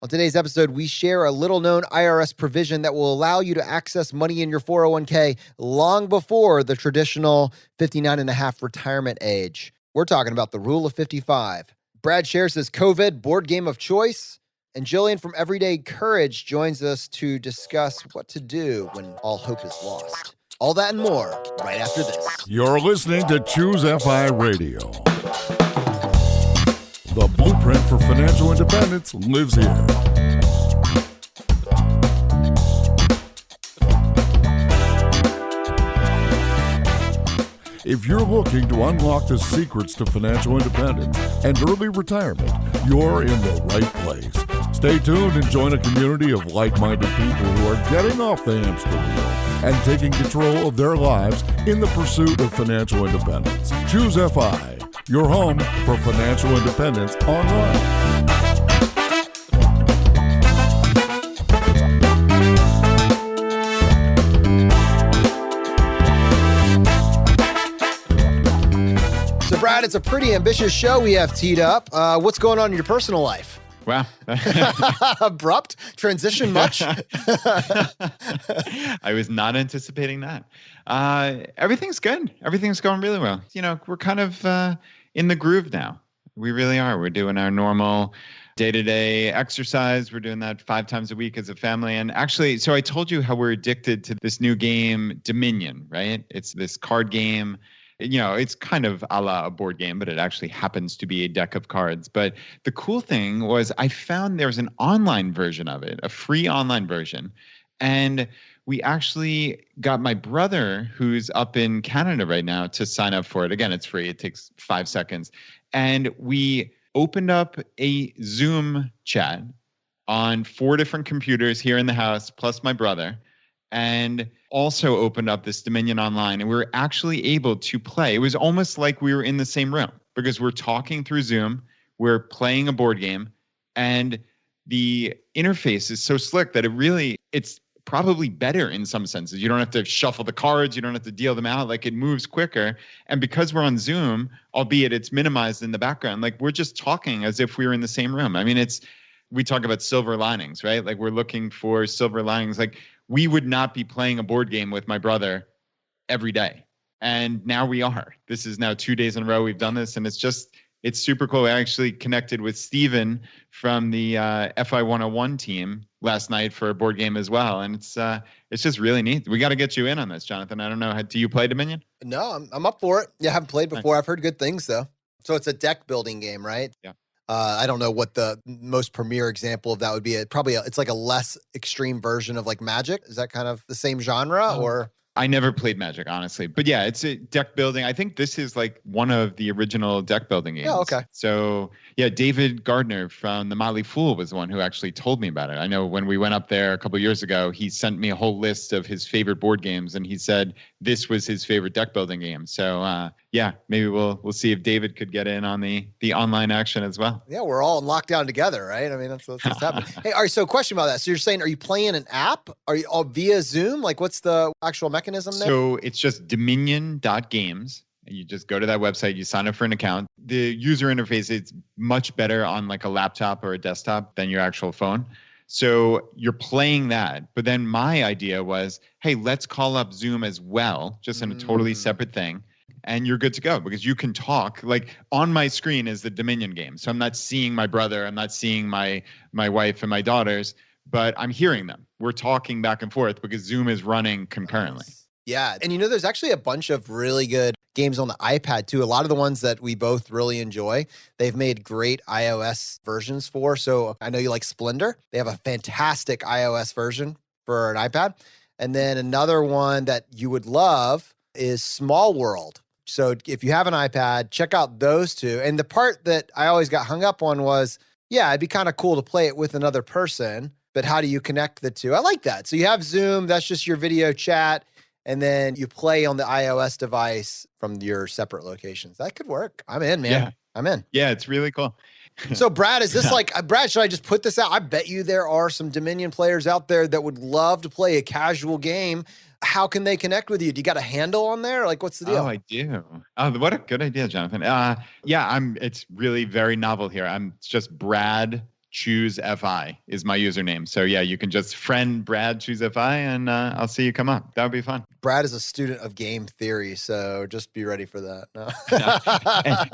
On today's episode, we share a little-known IRS provision that will allow you to access money in your 401k long before the traditional 59 and a half retirement age. We're talking about the Rule of 55. Brad shares his COVID board game of choice, and Jillian from Everyday Courage joins us to discuss what to do when all hope is lost. All that and more right after this. You're listening to Choose FI Radio. The blueprint for financial independence lives here. If you're looking to unlock the secrets to financial independence and early retirement, you're in the right place. Stay tuned and join a community of like-minded people who are getting off the hamster wheel and taking control of their lives in the pursuit of financial independence. Choose FI, your home for financial independence online. So, Brad, it's a pretty ambitious show we have teed up. What's going on in your personal life? Wow. Abrupt transition much? I was not anticipating that. Everything's good. Everything's going really well. You know, we're kind of in the groove now. We really are. We're doing our normal day-to-day exercise. We're doing that 5 times a week as a family. And actually, so I told you how we're addicted to this new game, Dominion, right? It's this card game. You know, it's kind of a la a board game, but it actually happens to be a deck of cards. But the cool thing was I found there's an online version of it, a free online version. And we actually got my brother, who's up in Canada right now, to sign up for it. Again, it's free. It takes 5 seconds. And we opened up a Zoom chat on 4 different computers here in the house, plus my brother, and also opened up this Dominion Online, and we were actually able to play. It was almost like we were in the same room because we're talking through Zoom, we're playing a board game, and the interface is so slick that it's probably better in some senses. You don't have to shuffle the cards, you don't have to deal them out, like it moves quicker. And because we're on Zoom, albeit it's minimized in the background, like we're just talking as if we were in the same room. I mean, we talk about silver linings, right? Like we're looking for silver linings. Like we would not be playing a board game with my brother every day. And now we are. This is now 2 days in a row we've done this, and it's super cool. I actually connected with Steven from the FI 101 team last night for a board game as well. And it's just really neat. We got to get you in on this, Jonathan. I don't know. Do you play Dominion? No, I'm up for it. Yeah, I haven't played before. I've heard good things, though. So it's a deck building game, right? Yeah. I don't know what the most premier example of that would be. It's like a less extreme version of like Magic. Is that kind of the same genre or? I never played Magic, honestly. But yeah, it's a deck building. I think this is like one of the original deck building games. Oh, okay. So yeah, David Gardner from The Motley Fool was the one who actually told me about it. I know when we went up there a couple of years ago, he sent me a whole list of his favorite board games, and he said this was his favorite deck building game. So yeah, maybe we'll see if David could get in on the online action as well. Yeah, we're all in lockdown together, right? I mean, that's what's happening. Hey, all right, so question about that. So you're saying, are you playing an app? Are you all via Zoom? Like what's the actual mechanism there? So it's just dominion.games. You just go to that website, you sign up for an account. The user interface is much better on like a laptop or a desktop than your actual phone. So you're playing that. But then my idea was, hey, let's call up Zoom as well, just in a totally separate thing. And you're good to go because you can talk. Like on my screen is the Dominion game. So I'm not seeing my brother. I'm not seeing my wife and my daughters, but I'm hearing them. We're talking back and forth because Zoom is running concurrently. Nice. Yeah. And there's actually a bunch of really good games on the iPad too. A lot of the ones that we both really enjoy, they've made great iOS versions for. So I know you like Splendor. They have a fantastic iOS version for an iPad. And then another one that you would love is Small World. So if you have an iPad, check out those two. And the part that I always got hung up on was, yeah, it'd be kind of cool to play it with another person, but how do you connect the two? I like that. So you have Zoom, that's just your video chat, and then you play on the iOS device from your separate locations. That could work. I'm in, man. Yeah. I'm in. Yeah, it's really cool. So Brad, is this like, Brad, should I just put this out? I bet you there are some Dominion players out there that would love to play a casual game. How can they connect with you? Do you got a handle on there? Like, what's the deal? Oh, I do. Oh, what a good idea, Jonathan. Yeah, it's really very novel here. I'm just Brad choose FI is my username. So yeah, you can just friend Brad choose FI and I'll see you come up. That would be fun. Brad is a student of game theory, so just be ready for that. No.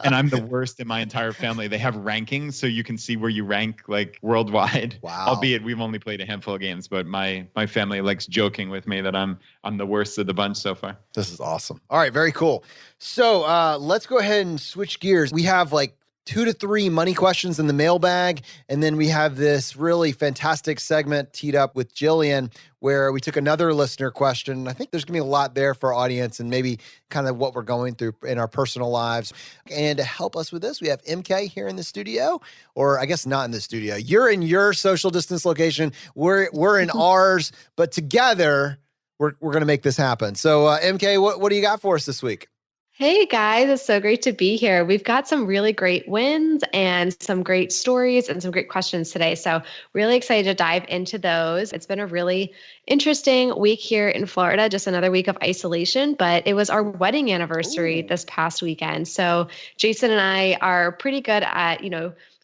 and I'm the worst in my entire family. They have rankings, so you can see where you rank like worldwide. Wow. Albeit we've only played a handful of games, but my family likes joking with me that I'm the worst of the bunch so far. This is awesome. All right, very cool. So let's go ahead and switch gears. We have like 2 to 3 money questions in the mailbag. And then we have this really fantastic segment teed up with Jillian where we took another listener question. I think there's going to be a lot there for our audience and maybe kind of what we're going through in our personal lives. And to help us with this, we have MK here in the studio, or I guess not in the studio. You're in your social distance location. We're in ours, but together we're going to make this happen. So MK, what do you got for us this week? Hey guys, it's so great to be here. We've got some really great wins and some great stories and some great questions today. So really excited to dive into those. It's been a really interesting week here in Florida, just another week of isolation, but it was our wedding anniversary this past weekend. So Jason and I are pretty good at,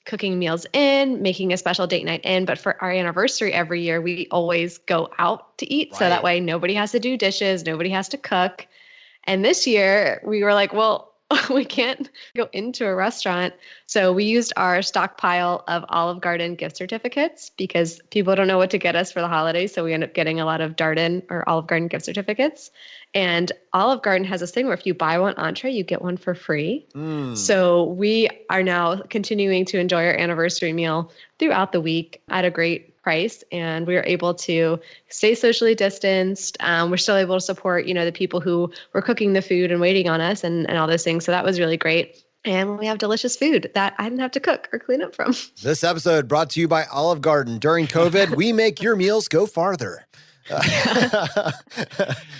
cooking meals in, making a special date night in. But for our anniversary every year, we always go out to eat. Right. So that way nobody has to do dishes, nobody has to cook. And this year we were like, well, we can't go into a restaurant. So we used our stockpile of Olive Garden gift certificates because people don't know what to get us for the holidays. So we end up getting a lot of Darden or Olive Garden gift certificates. And Olive Garden has this thing where if you buy one entree, you get one for free. So we are now continuing to enjoy our anniversary meal throughout the week at a great price, and we were able to stay socially distanced. We're still able to support, the people who were cooking the food and waiting on us and all those things. So that was really great. And we have delicious food that I didn't have to cook or clean up from. This episode brought to you by Olive Garden. During COVID, we make your meals go farther.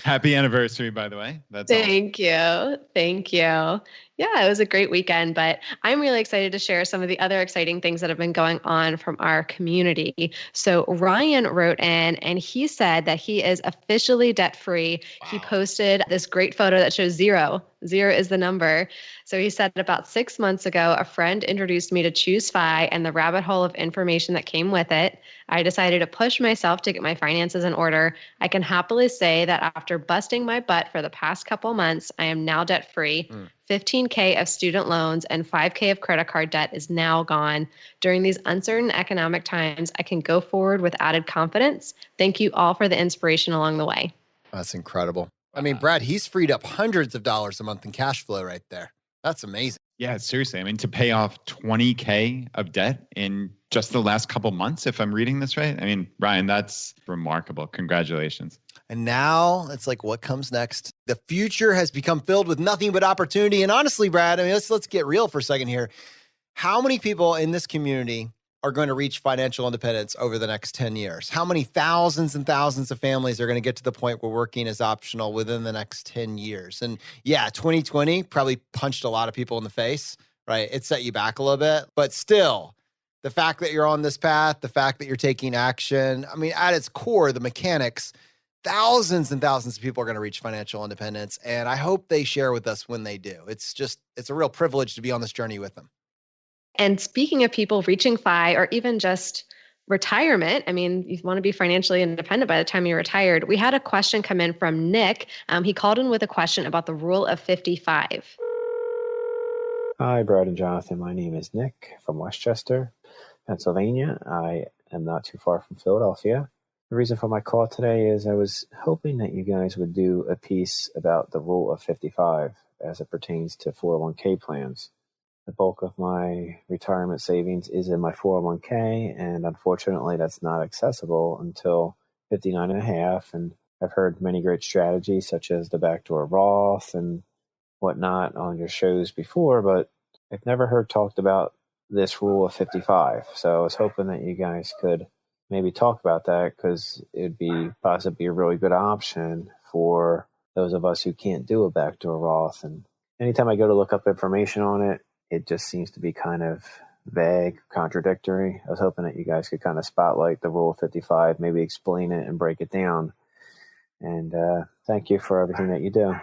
Happy anniversary, by the way. Thank you. Thank you. Yeah, it was a great weekend, but I'm really excited to share some of the other exciting things that have been going on from our community. So Ryan wrote in and he said that he is officially debt-free. Wow. He posted this great photo that shows 0. 0 is the number. So he said about 6 months ago, a friend introduced me to ChooseFi and the rabbit hole of information that came with it. I decided to push myself to get my finances in order. I can happily say that after busting my butt for the past couple months, I am now debt-free. $15K of student loans and $5K of credit card debt is now gone. During these uncertain economic times, I can go forward with added confidence. Thank you all for the inspiration along the way. That's incredible. I mean, Brad, he's freed up hundreds of dollars a month in cash flow right there. That's amazing. Yeah, seriously. I mean, to pay off $20K of debt in just the last couple months, if I'm reading this right. I mean, Ryan, that's remarkable. Congratulations. And now it's like, what comes next? The future has become filled with nothing but opportunity. And honestly, Brad, I mean, let's get real for a second here. How many people in this community are going to reach financial independence over the next 10 years? How many thousands and thousands of families are going to get to the point where working is optional within the next 10 years? And yeah, 2020 probably punched a lot of people in the face, right? It set you back a little bit, but still, the fact that you're on this path, the fact that you're taking action, I mean, at its core, the mechanics, thousands and thousands of people are going to reach financial independence. And I hope they share with us when they do. It's a real privilege to be on this journey with them. And speaking of people reaching FI or even just retirement, I mean, you want to be financially independent by the time you're retired. We had a question come in from Nick. He called in with a question about the rule of 55. Hi, Brad and Jonathan. My name is Nick from Westchester, Pennsylvania. I am not too far from Philadelphia. The reason for my call today is I was hoping that you guys would do a piece about the rule of 55 as it pertains to 401k plans. The bulk of my retirement savings is in my 401k, and unfortunately that's not accessible until 59 and a half. And I've heard many great strategies such as the backdoor Roth and whatnot on your shows before, but I've never heard talked about this rule of 55. So I was hoping that you guys could maybe talk about that because it'd be possibly a really good option for those of us who can't do a backdoor Roth. And anytime I go to look up information on it, it just seems to be kind of vague, contradictory. I was hoping that you guys could kind of spotlight the rule of 55, maybe explain it and break it down. And thank you for everything that you do.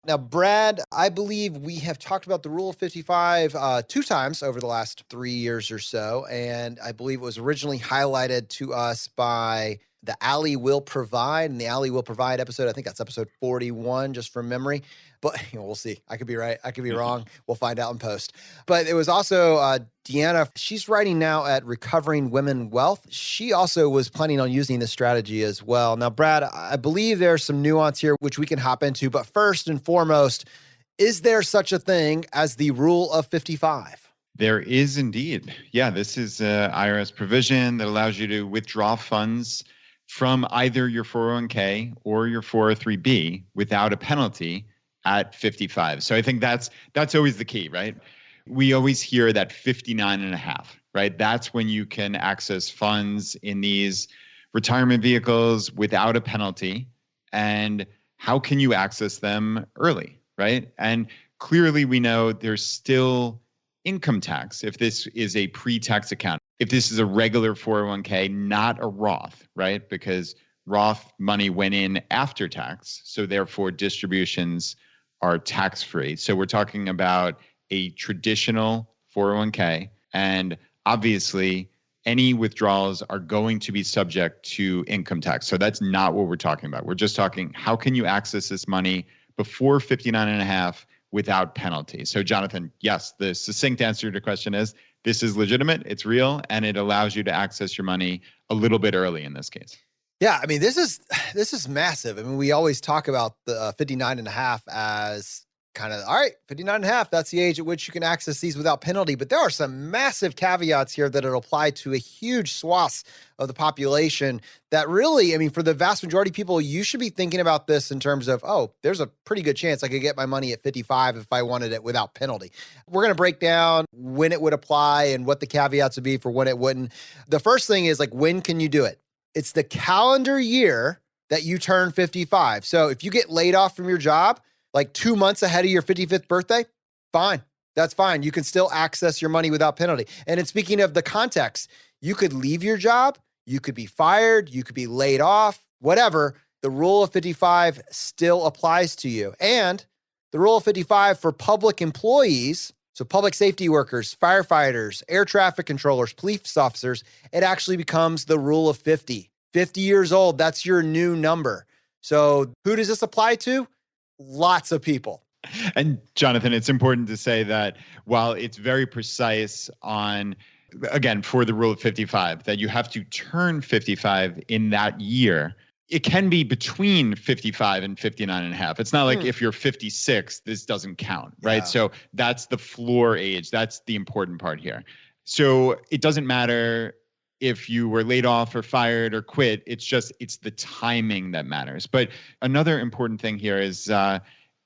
Now, Brad, I believe we have talked about the rule of 55 two times over the last 3 years or so. And I believe it was originally highlighted to us by the Alley Will Provide and the Alley Will Provide episode. I think that's episode 41, just from memory. But we'll see. I could be right. I could be wrong. We'll find out in post. But it was also Deanna. She's writing now at Recovering Women Wealth. She also was planning on using this strategy as well. Now, Brad, I believe there's some nuance here, which we can hop into. But first and foremost, is there such a thing as the rule of 55? There is indeed. Yeah, this is an IRS provision that allows you to withdraw funds from either your 401k or your 403b without a penalty at 55. So I think that's always the key, right? We always hear that 59 and a half, right? That's when you can access funds in these retirement vehicles without a penalty. And how can you access them early, right? And clearly we know there's still income tax if this is a pre-tax account. If this is a regular 401k, not a Roth, right? Because Roth money went in after tax, so therefore distributions are tax-free. So we're talking about a traditional 401k, and obviously any withdrawals are going to be subject to income tax. So that's not what we're talking about. We're just talking, how can you access this money before 59 and a half without penalty? So Jonathan, yes, the succinct answer to the question is, this is legitimate, it's real, and it allows you to access your money a little bit early in this case. Yeah, I mean, this is massive. I mean, we always talk about the 59 and a half as kind of, all right, 59 and a half, that's the age at which you can access these without penalty. But there are some massive caveats here that it'll apply to a huge swath of the population that really, I mean, for the vast majority of people, you should be thinking about this in terms of, oh, there's a pretty good chance I could get my money at 55 if I wanted it without penalty. We're going to break down when it would apply and what the caveats would be for when it wouldn't. The first thing is, like, when can you do it? It's the calendar year that you turn 55. So if you get laid off from your job, like 2 months ahead of your 55th birthday, fine. That's fine. You can still access your money without penalty. And in speaking of the context, you could leave your job, you could be fired, you could be laid off, whatever. The rule of 55 still applies to you. And the rule of 55 for public employees, so public safety workers, firefighters, air traffic controllers, police officers, it actually becomes the rule of 50. 50 years old, that's your new number. So who does this apply to? Lots of people. And Jonathan, it's important to say that while it's very precise on, again, for the rule of 55, that you have to turn 55 in that year, it can be between 55 and 59 and a half. It's not like if you're 56, this doesn't count, right? Yeah. So that's the floor age. That's the important part here. So it doesn't matter if you were laid off or fired or quit. It's the timing that matters. But another important thing here is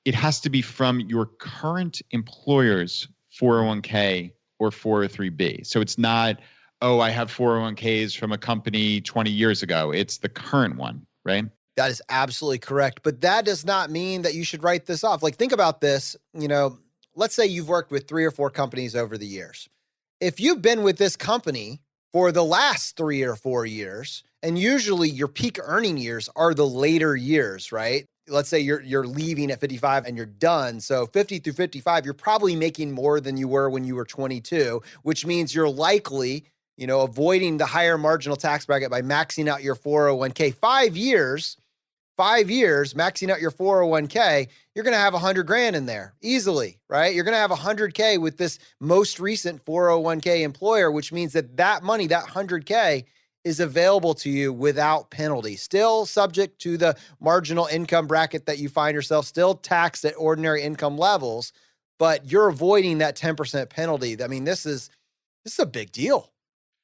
it has to be from your current employer's 401k or 403b. So it's not, oh, I have 401ks from a company 20 years ago. It's the current one, right? That is absolutely correct. But that does not mean that you should write this off. Like, think about this. You know, let's say you've worked with 3 or 4 companies over the years. If you've been with this company for the last 3 or 4 years, and usually your peak earning years are the later years, right? Let's say you're leaving at 55 and you're done. So 50 through 55, you're probably making more than you were when you were 22, which means you're likely, you know, avoiding the higher marginal tax bracket by maxing out your 401k. 5 years, maxing out your 401k, you're going to have $100,000 in there easily, right? You're going to have $100K with this most recent 401k employer, which means that money, that $100K, is available to you without penalty, still subject to the marginal income bracket that you find yourself, still taxed at ordinary income levels, but you're avoiding that 10% penalty. I mean, this is a big deal.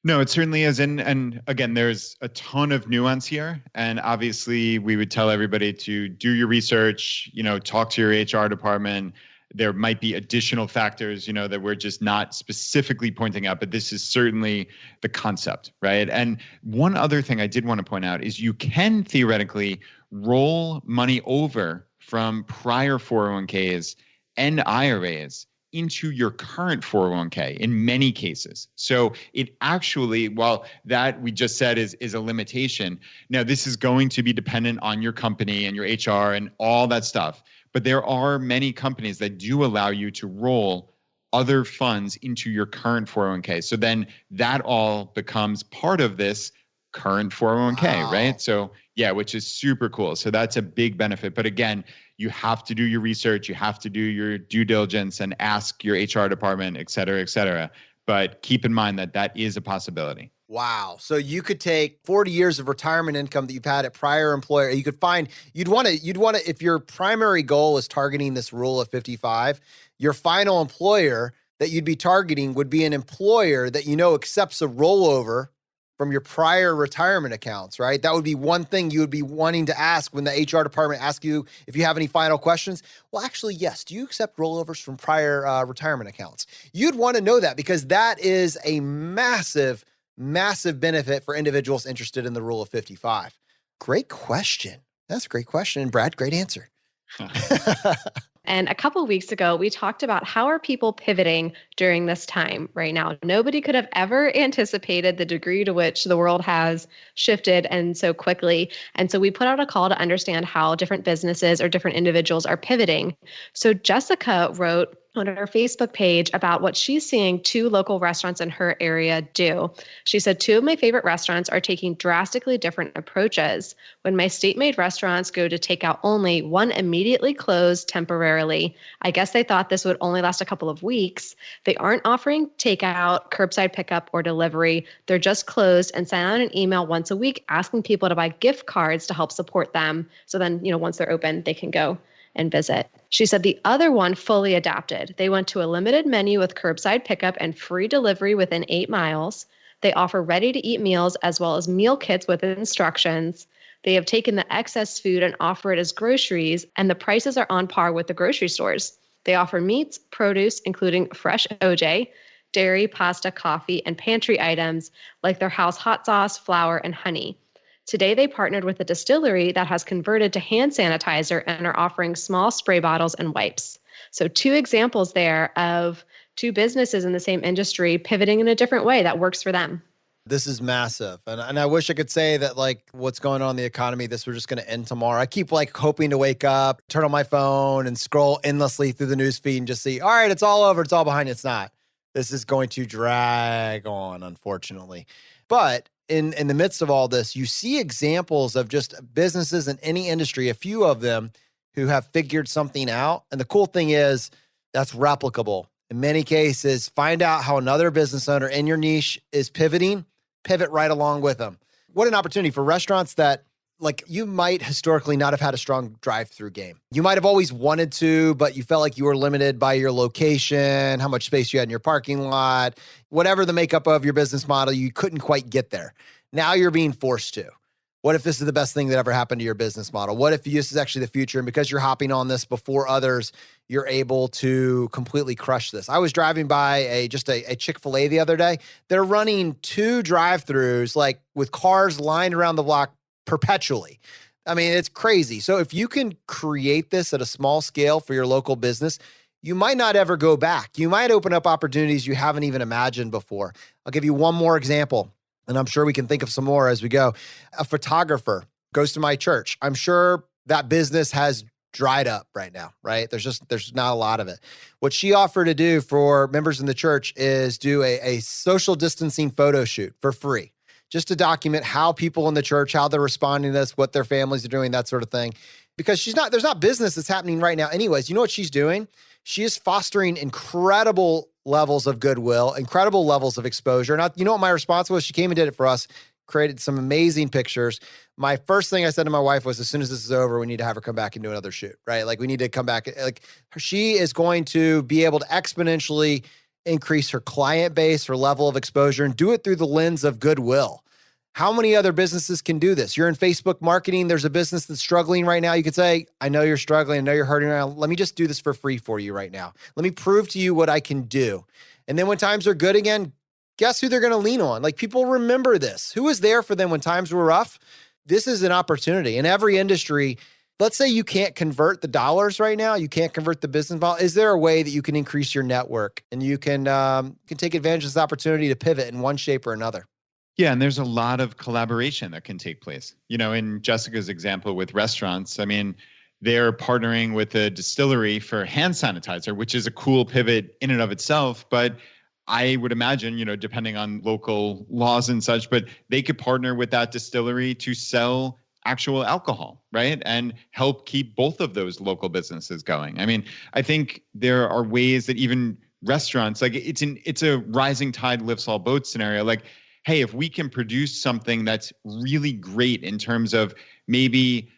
No, it certainly is. And again, there's a ton of nuance here. And obviously we would tell everybody to do your research, you know, talk to your HR department. There might be additional factors, you know, that we're just not specifically pointing out, but this is certainly the concept, right? And one other thing I did want to point out is you can theoretically roll money over from prior 401ks and IRAs into your current 401k in many cases. So it actually, while that we just said is a limitation, now this is going to be dependent on your company and your HR and all that stuff. But there are many companies that do allow you to roll other funds into your current 401k. So then that all becomes part of this current 401k, Wow. right? So yeah, which is super cool. So that's a big benefit. But again, you have to do your research, you have to do your due diligence and ask your HR department, et cetera, et cetera. But keep in mind that that is a possibility. Wow. So you could take 40 years of retirement income that you've had at prior employer. You could find, you'd want to, if your primary goal is targeting this rule of 55, your final employer that you'd be targeting would be an employer that accepts a rollover from your prior retirement accounts, right? That would be one thing you would be wanting to ask when the HR department asks you if you have any final questions. Well, actually, yes. Do you accept rollovers from prior retirement accounts? You'd want to know that because that is a massive benefit for individuals interested in the rule of 55. Great question. That's a great question. And Brad, great answer. And a couple of weeks ago, we talked about how are people pivoting during this time right now. Nobody could have ever anticipated the degree to which the world has shifted and so quickly. And so we put out a call to understand how different businesses or different individuals are pivoting. So Jessica wrote on her Facebook page about what she's seeing 2 local restaurants in her area do. She said, 2 of my favorite restaurants are taking drastically different approaches. When my state-made restaurants go to takeout only, one immediately closed temporarily. I guess they thought this would only last a couple of weeks. They aren't offering takeout, curbside pickup, or delivery. They're just closed and send out an email once a week asking people to buy gift cards to help support them. So then, once they're open, they can go and visit. She said the other one fully adapted. They went to a limited menu with curbside pickup and free delivery within 8 miles. They offer ready-to-eat meals as well as meal kits with instructions. They have taken the excess food and offer it as groceries, and the prices are on par with the grocery stores. They offer meats, produce, including fresh OJ, dairy, pasta, coffee, and pantry items like their house hot sauce, flour, and honey. Today, they partnered with a distillery that has converted to hand sanitizer and are offering small spray bottles and wipes. So 2 examples there of 2 businesses in the same industry pivoting in a different way that works for them. This is massive. And I wish I could say that what's going on in the economy, this was just going to end tomorrow. I keep hoping to wake up, turn on my phone and scroll endlessly through the news feed and just see, all right, it's all over. It's all behind. It's not. This is going to drag on, unfortunately. But in the midst of all this, you see examples of just businesses in any industry, a few of them who have figured something out. And the cool thing is that's replicable. In many cases, find out how another business owner in your niche is pivoting, pivot right along with them. What an opportunity for restaurants that you might historically not have had a strong drive-through game. You might have always wanted to, but you felt like you were limited by your location, how much space you had in your parking lot, whatever the makeup of your business model, you couldn't quite get there. Now you're being forced to. What if this is the best thing that ever happened to your business model? What if this is actually the future? And because you're hopping on this before others, you're able to completely crush this. I was driving by a Chick-fil-A the other day. They're running 2 drive-throughs with cars lined around the block perpetually. I mean, it's crazy. So if you can create this at a small scale for your local business, you might not ever go back. You might open up opportunities you haven't even imagined before. I'll give you one more example, and I'm sure we can think of some more as we go. A photographer goes to my church. I'm sure that business has dried up right now, right? There's not a lot of it. What she offered to do for members in the church is do a social distancing photo shoot for free, just to document how people in the church, how they're responding to this, what their families are doing, that sort of thing. Because there's not business that's happening right now anyways. You know what she's doing? She is fostering incredible levels of goodwill, incredible levels of exposure. And you know what my response was? She came and did it for us, created some amazing pictures. My first thing I said to my wife was, as soon as this is over, we need to have her come back and do another shoot, right? We need to come back. She is going to be able to exponentially increase her client base, her level of exposure, and do it through the lens of goodwill. How many other businesses can do this? You're in Facebook marketing. There's a business that's struggling right now. You could say, I know you're struggling. I know you're hurting right now. Let me just do this for free for you right now. Let me prove to you what I can do. And then when times are good again, guess who they're going to lean on? People remember this. Who was there for them when times were rough? This is an opportunity in every industry. Let's say you can't convert the dollars right now. You can't convert the business model. Is there a way that you can increase your network and you can take advantage of this opportunity to pivot in one shape or another? Yeah, and there's a lot of collaboration that can take place. In Jessica's example with restaurants, I mean, they're partnering with a distillery for hand sanitizer, which is a cool pivot in and of itself. But I would imagine, depending on local laws and such, but they could partner with that distillery to sell actual alcohol, right? And help keep both of those local businesses going. I mean, I think there are ways that even restaurants, like it's a rising tide lifts all boats scenario. Like, hey, if we can produce something that's really great in terms of maybe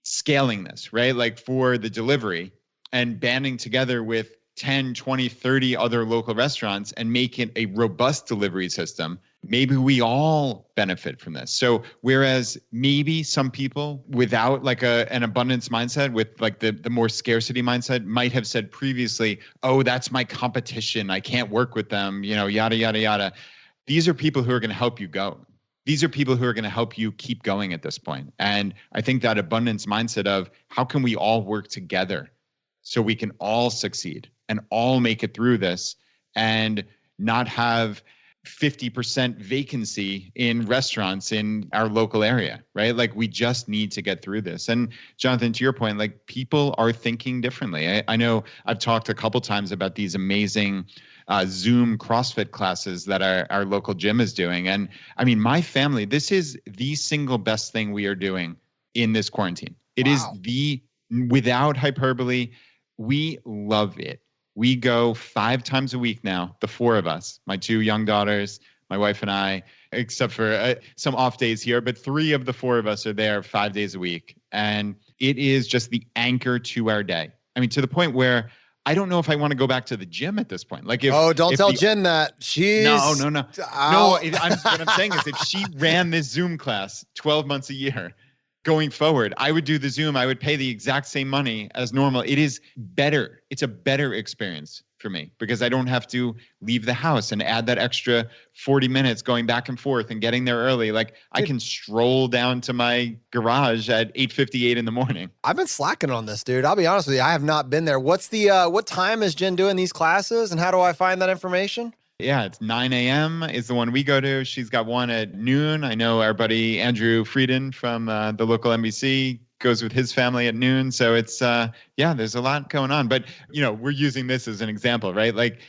scaling this, right? Like for the delivery and banding together with 10, 20, 30 other local restaurants and make it a robust delivery system, maybe we all benefit from this. So whereas maybe some people without like an abundance mindset, with like the more scarcity mindset, might have said previously, oh, that's my competition, I can't work with them, yada, yada, yada. These are people who are going to help you go. These are people who are going to help you keep going at this point. And I think that abundance mindset of how can we all work together so we can all succeed and all make it through this and not have 50% vacancy in restaurants in our local area, right? Like we just need to get through this. And Jonathan, to your point, like people are thinking differently. I know I've talked a couple times about these amazing Zoom CrossFit classes that our local gym is doing. And I mean, my family, this is the single best thing we are doing in this quarantine. It is without hyperbole, we love it. We go 5 times a week now, the 4 of us, my 2 young daughters, my wife and I, except for some off days here, but 3 of the 4 of us are there 5 days a week. And it is just the anchor to our day. I mean, to the point where I don't know if I want to go back to the gym at this point. Like, don't tell Jen that. She's no. What I'm saying is, if she ran this Zoom class 12 months a year going forward, I would do the Zoom. I would pay the exact same money as normal. It is better. It's a better experience for me because I don't have to leave the house and add that extra 40 minutes going back and forth and getting there early. Like I can stroll down to my garage at 8:58 in the morning. I've been slacking on this, dude. I'll be honest with you. I have not been there. What's what time is Jen doing these classes and how do I find that information? Yeah, it's 9 a.m. is the one we go to. She's got one at noon. I know our buddy Andrew Frieden from the local NBC goes with his family at noon. So it's, there's a lot going on. But, we're using this as an example, right? Like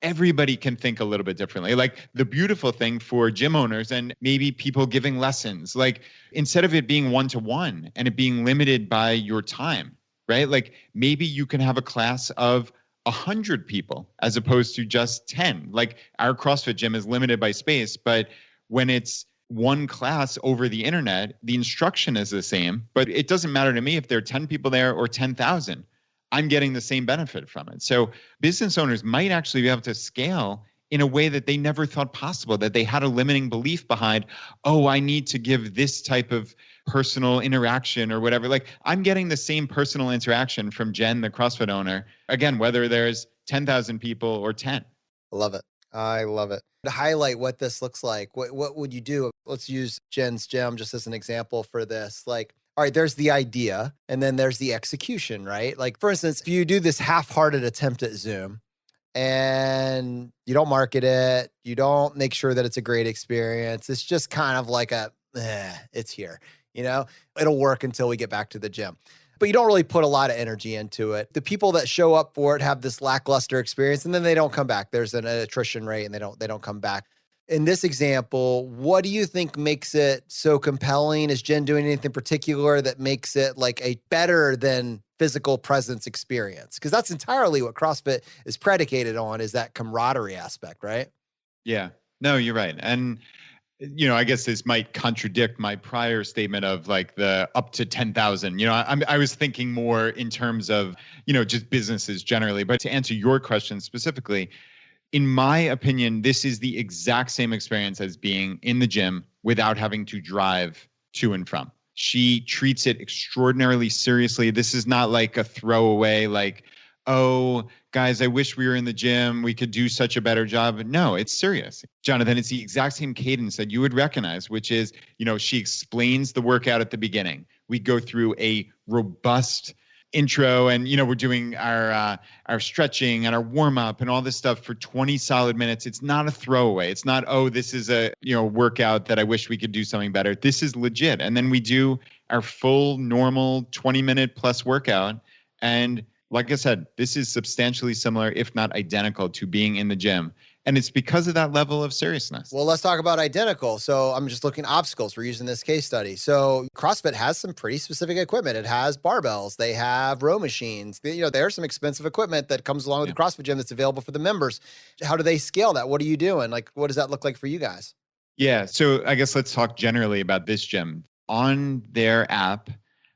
everybody can think a little bit differently. Like the beautiful thing for gym owners and maybe people giving lessons, like instead of it being one-to-one and it being limited by your time, right? Like maybe you can have a class of 100 people as opposed to just 10. Like our CrossFit gym is limited by space, but when it's one class over the internet, the instruction is the same, but it doesn't matter to me if there are 10 people there or 10,000. I'm getting the same benefit from it. So business owners might actually be able to scale in a way that they never thought possible, that they had a limiting belief behind, oh, I need to give this type of personal interaction or whatever. Like I'm getting the same personal interaction from Jen, the CrossFit owner, again, whether there's 10,000 people or 10. Love it. I love it. To highlight what this looks like, what would you do? Let's use Jen's gym just as an example for this. Like, all right, there's the idea and then there's the execution, right? Like for instance, if you do this half-hearted attempt at Zoom, and you don't market it, you don't make sure that it's a great experience. It's just kind of like it's here, it'll work until we get back to the gym, but you don't really put a lot of energy into it. The people that show up for it have this lackluster experience and then they don't come back. There's an attrition rate and they don't come back. In this example, what do you think makes it so compelling? Is Jen doing anything particular that makes it like a better than physical presence experience? Because that's entirely what CrossFit is predicated on, is that camaraderie aspect, right? Yeah, no, you're right. And, I guess this might contradict my prior statement of like the up to 10,000. I was thinking more in terms of, just businesses generally. But to answer your question specifically, in my opinion, this is the exact same experience as being in the gym without having to drive to and from. She treats it extraordinarily seriously. This is not like a throwaway, like, oh, guys, I wish we were in the gym. We could do such a better job. No, it's serious. Jonathan, it's the exact same cadence that you would recognize, which is, she explains the workout at the beginning. We go through a robust intro and, we're doing our stretching and our warm up and all this stuff for 20 solid minutes. It's not a throwaway. It's not, oh, this is a, workout that I wish we could do something better. This is legit. And then we do our full normal 20-minute plus workout. And like I said, this is substantially similar, if not identical, to being in the gym. And it's because of that level of seriousness. Well, let's talk about identical. So I'm just looking at obstacles. We're using this case study. So CrossFit has some pretty specific equipment. It has barbells. They have row machines. There's some expensive equipment that comes along with the CrossFit gym that's available for the members. How do they scale that? What are you doing? Like, what does that look like for you guys? Yeah. So I guess let's talk generally about this gym. On their app,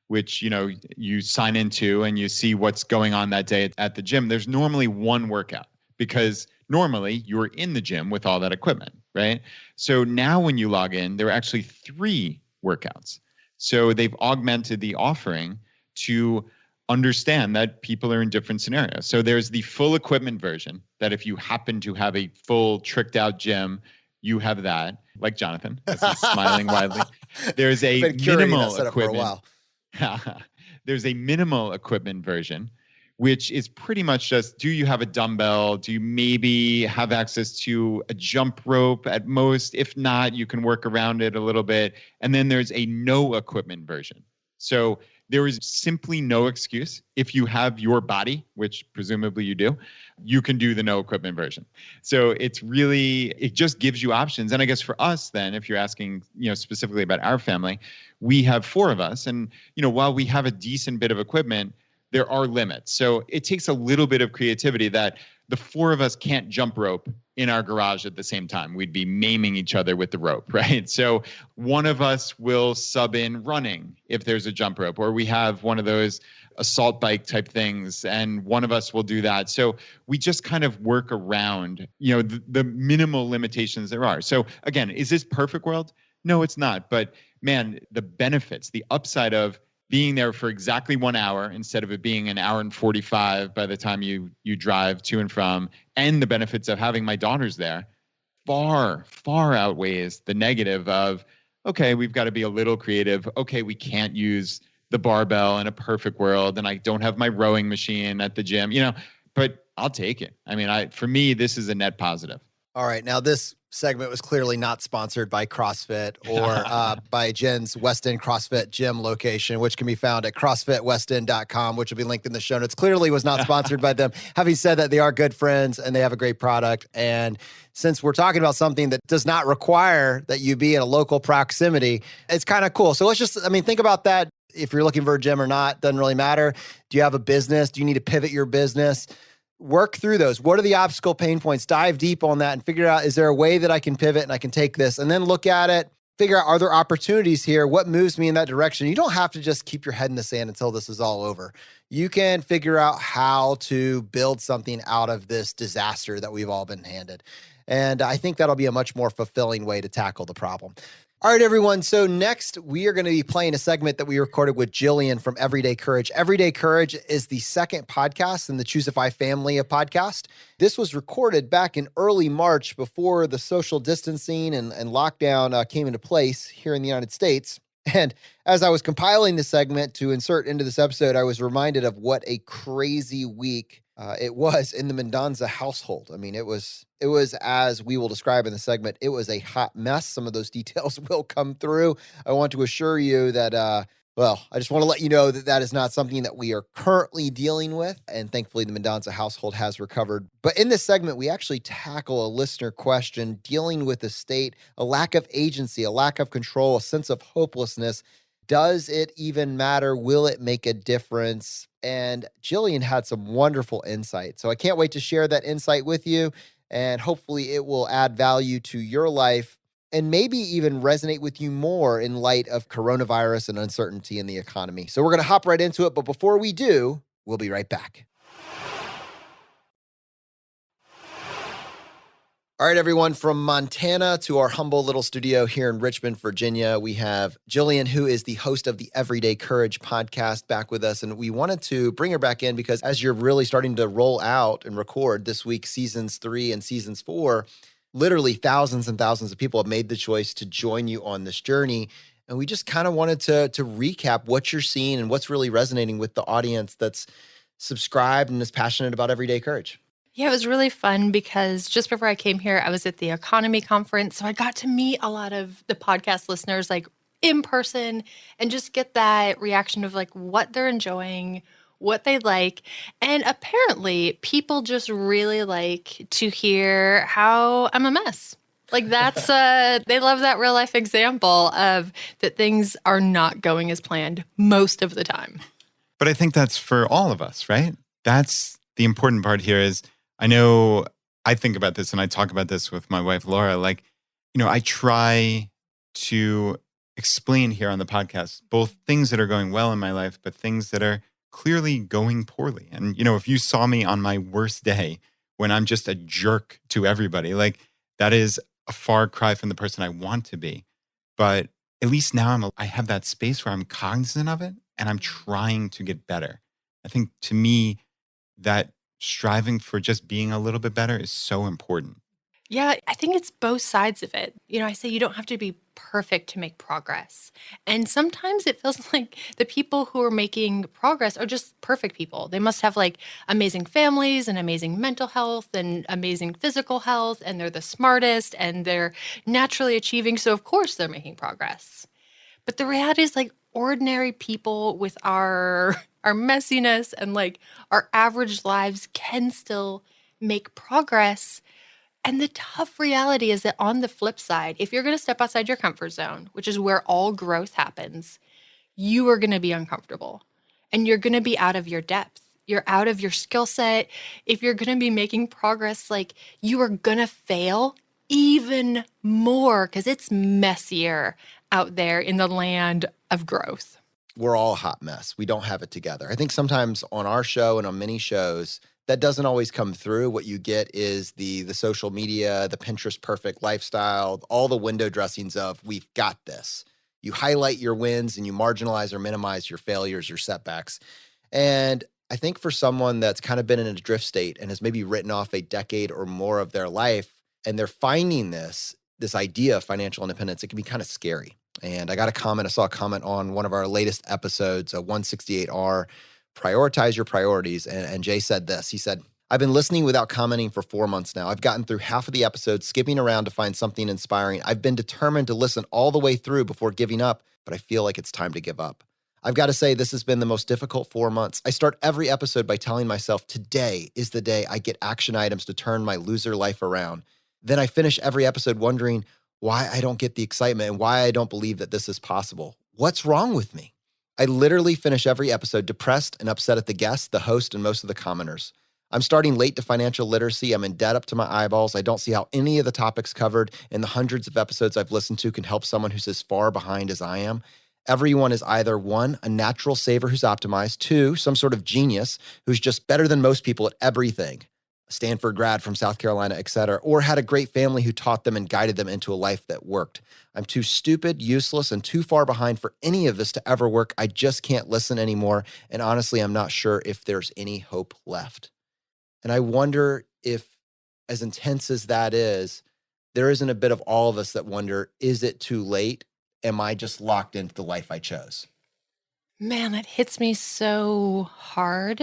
which, you sign into and you see what's going on that day at the gym, there's normally one workout because normally you're in the gym with all that equipment, right? So now when you log in, there are actually 3 workouts. So they've augmented the offering to understand that people are in different scenarios. So there's the full equipment version that if you happen to have a full tricked out gym, you have that, like Jonathan, as he's smiling widely. There's a minimal equipment. There's a minimal equipment version, which is pretty much just, do you have a dumbbell? Do you maybe have access to a jump rope at most? If not, you can work around it a little bit. And then there's a no equipment version. So there is simply no excuse. If you have your body, which presumably you do, you can do the no equipment version. So it just gives you options. And I guess for us then, if you're asking, specifically about our family, we have 4 of us. And, while we have a decent bit of equipment, there are limits. So it takes a little bit of creativity that the 4 of us can't jump rope in our garage at the same time. We'd be maiming each other with the rope, right? So one of us will sub in running if there's a jump rope, or we have one of those assault bike type things, and one of us will do that. So we just kind of work around, the minimal limitations there are. So again, is this perfect world? No, it's not. But man, the benefits, the upside of being there for exactly 1 hour instead of it being an hour and 45 by the time you drive to and from, and the benefits of having my daughters there far, far outweighs the negative of, okay, we've got to be a little creative. Okay, we can't use the barbell in a perfect world, and I don't have my rowing machine at the gym, but I'll take it. I mean, for me, this is a net positive. All right. Now, this segment was clearly not sponsored by CrossFit or by Jen's West End CrossFit gym location, which can be found at crossfitwestend.com, which will be linked in the show notes. Clearly was not sponsored by them. Having said that, they are good friends and they have a great product. And since we're talking about something that does not require that you be in a local proximity, it's kind of cool. So think about that. If you're looking for a gym or not, doesn't really matter. Do you have a business? Do you need to pivot your business? Work through those. What are the obstacle pain points? Dive deep on that and figure out, is there a way that I can pivot and I can take this? And then look at it, figure out, are there opportunities here? What moves me in that direction? You don't have to just keep your head in the sand until this is all over. You can figure out how to build something out of this disaster that we've all been handed. And I think that'll be a much more fulfilling way to tackle the problem. All right, everyone. So next, we are going to be playing a segment that we recorded with Jillian from Everyday Courage. Everyday Courage is the second podcast in the Choosify family of podcasts. This was recorded back in early March before the social distancing and lockdown came into place here in the United States. And as I was compiling the segment to insert into this episode, I was reminded of what a crazy week it was in the Mendoza household. I mean, it was, as we will describe in the segment, it was a hot mess. Some of those details will come through. I want to assure you that, I just want to let you know that that is not something that we are currently dealing with. And thankfully, the Mendoza household has recovered. But in this segment, we actually tackle a listener question dealing with a state, a lack of agency, a lack of control, a sense of hopelessness. Does it even matter? Will it make a difference? And Jillian had some wonderful insight. So I can't wait to share that insight with you. And hopefully it will add value to your life and maybe even resonate with you more in light of coronavirus and uncertainty in the economy. So we're going to hop right into it. But before we do, we'll be right back. All right, everyone, from Montana to our humble little studio here in Richmond, Virginia, we have Jillian, who is the host of the Everyday Courage podcast, back with us. And we wanted to bring her back in because as you're really starting to roll out and record this week, seasons 3 and seasons 4, literally thousands and thousands of people have made the choice to join you on this journey. And we just kind of wanted to recap what you're seeing and what's really resonating with the audience that's subscribed and is passionate about everyday courage. Yeah, it was really fun because just before I came here, I was at the economy conference. So I got to meet a lot of the podcast listeners like in person and just get that reaction of like what they're enjoying, what they like. And apparently people just really like to hear how I'm a mess. Like that's, they love that real life example of that things are not going as planned most of the time. But I think that's for all of us, right? That's the important part here is, I know I think about this and I talk about this with my wife, Laura. Like, I try to explain here on the podcast, both things that are going well in my life, but things that are clearly going poorly. And, if you saw me on my worst day when I'm just a jerk to everybody, like that is a far cry from the person I want to be. But at least now I have that space where I'm cognizant of it and I'm trying to get better. I think to me, that striving for just being a little bit better is so important. Yeah, I think it's both sides of it. I say you don't have to be perfect to make progress. And sometimes it feels like the people who are making progress are just perfect people. They must have like amazing families and amazing mental health and amazing physical health, and they're the smartest and they're naturally achieving. So of course they're making progress. But the reality is like ordinary people with our messiness and like our average lives can still make progress. And the tough reality is that on the flip side, if you're going to step outside your comfort zone, which is where all growth happens, you are going to be uncomfortable and you're going to be out of your depth. You're out of your skill set. If you're going to be making progress, like you are going to fail even more because it's messier out there in the land of growth. We're all a hot mess. We don't have it together. I think sometimes on our show and on many shows, that doesn't always come through. What you get is the social media, the Pinterest perfect lifestyle, all the window dressings of we've got this. You highlight your wins and you marginalize or minimize your failures, your setbacks. And I think for someone that's kind of been in a drift state and has maybe written off a decade or more of their life, and they're finding this idea of financial independence, it can be kind of scary. And I saw a comment on one of our latest episodes, 168R, prioritize your priorities. And Jay said this. He said, I've been listening without commenting for 4 months now. I've gotten through half of the episodes, skipping around to find something inspiring. I've been determined to listen all the way through before giving up, but I feel like it's time to give up. I've got to say, this has been the most difficult 4 months. I start every episode by telling myself, today is the day I get action items to turn my loser life around. Then I finish every episode wondering why I don't get the excitement and why I don't believe that this is possible. What's wrong with me? I literally finish every episode depressed and upset at the guests, the host, and most of the commenters. I'm starting late to financial literacy. I'm in debt up to my eyeballs. I don't see how any of the topics covered in the hundreds of episodes I've listened to can help someone who's as far behind as I am. Everyone is either 1, a natural saver who's optimized, 2, some sort of genius who's just better than most people at everything, a Stanford grad from South Carolina, etc., or had a great family who taught them and guided them into a life that worked. I'm too stupid, useless, and too far behind for any of this to ever work. I just can't listen anymore. And honestly, I'm not sure if there's any hope left. And I wonder if, as intense as that is, there isn't a bit of all of us that wonder, is it too late? Am I just locked into the life I chose? Man, that hits me so hard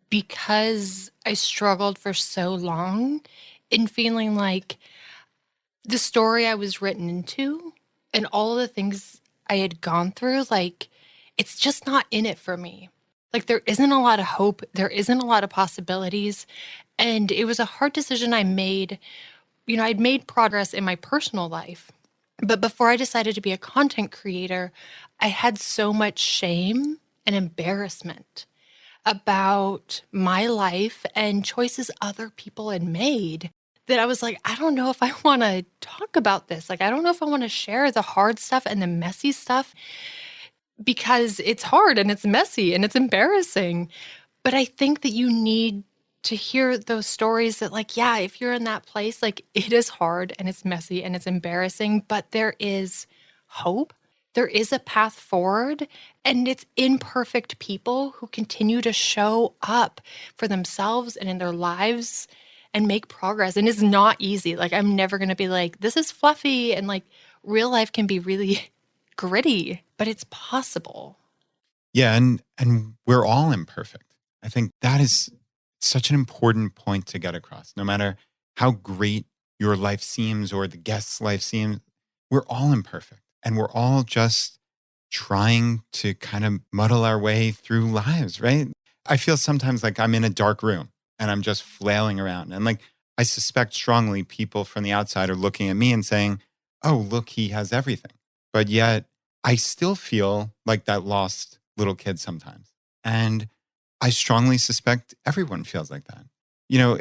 because I struggled for so long in feeling like the story I was written into and all of the things I had gone through, like, it's just not in it for me. Like, there isn't a lot of hope. There isn't a lot of possibilities. And it was a hard decision I made. I'd made progress in my personal life. But before I decided to be a content creator, I had so much shame and embarrassment about my life and choices other people had made that I was like, I don't know if I want to talk about this. Like, I don't know if I want to share the hard stuff and the messy stuff because it's hard and it's messy and it's embarrassing. But I think that you need to hear those stories that, like, yeah, if you're in that place, like, it is hard and it's messy and it's embarrassing, but there is hope. There is a path forward, and it's imperfect people who continue to show up for themselves and in their lives and make progress. And it's not easy. Like, I'm never going to be like, this is fluffy. And like, real life can be really gritty, but it's possible. Yeah, and we're all imperfect. I think that is such an important point to get across. No matter how great your life seems or the guest's life seems, we're all imperfect. And we're all just trying to kind of muddle our way through lives, right? I feel sometimes like I'm in a dark room and I'm just flailing around. And like, I suspect strongly people from the outside are looking at me and saying, oh, look, he has everything. But yet I still feel like that lost little kid sometimes. And I strongly suspect everyone feels like that. You know,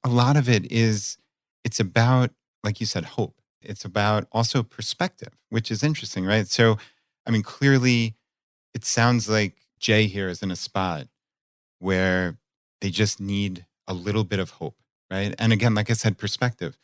a lot of it is, it's about, like you said, hope. It's about also perspective, which is interesting, right? So, I mean, clearly it sounds like Jay here is in a spot where they just need a little bit of hope, right? And again, like I said, perspective.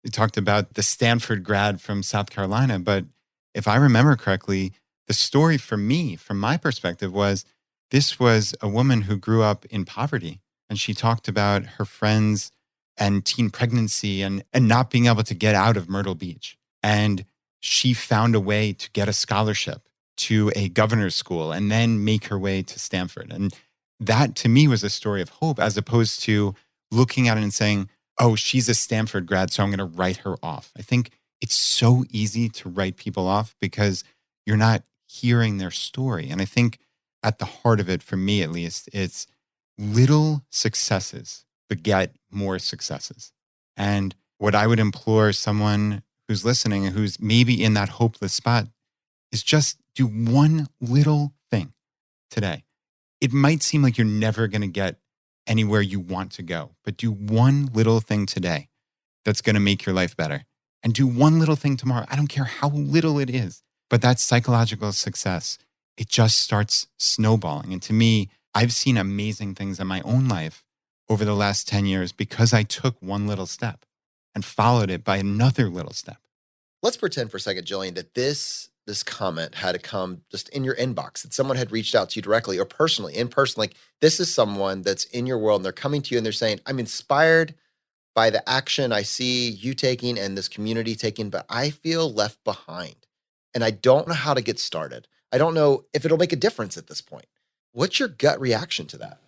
We talked about the Stanford grad from South Carolina, but if I remember correctly, the story for me, from my perspective, was this was a woman who grew up in poverty. And she talked about her friends and teen pregnancy and not being able to get out of Myrtle Beach. And she found a way to get a scholarship to a governor's school and then make her way to Stanford. And that to me was a story of hope, as opposed to looking at it and saying, oh, she's a Stanford grad, so I'm going to write her off. I think it's so easy to write people off because you're not hearing their story. And I think at the heart of it, for me at least, it's little successes beget more successes. And what I would implore someone who's listening and who's maybe in that hopeless spot is just do one little thing today. It might seem like you're never going to get anywhere you want to go, but do one little thing today that's going to make your life better. And do one little thing tomorrow. I don't care how little it is, but that psychological success, it just starts snowballing. And to me, I've seen amazing things in my own life over the last 10 years because I took one little step and followed it by another little step. Let's pretend for a second, Jillian, that this comment had to come just in your inbox, that someone had reached out to you directly or personally, in person. Like, this is someone that's in your world and they're coming to you and they're saying, I'm inspired by the action I see you taking and this community taking, but I feel left behind and I don't know how to get started. I don't know if it'll make a difference at this point. What's your gut reaction to that?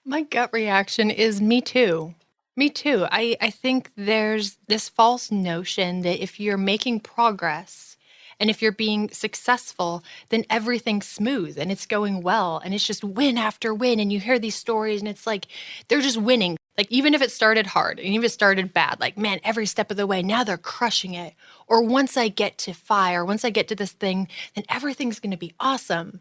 My gut reaction is me too. Me too. I think there's this false notion that if you're making progress and if you're being successful, then everything's smooth and it's going well and it's just win after win. And you hear these stories and it's like they're just winning. Like, even if it started hard and even if it started bad, like, man, every step of the way, now they're crushing it. Or once I get to fire, once I get to this thing, then everything's going to be awesome.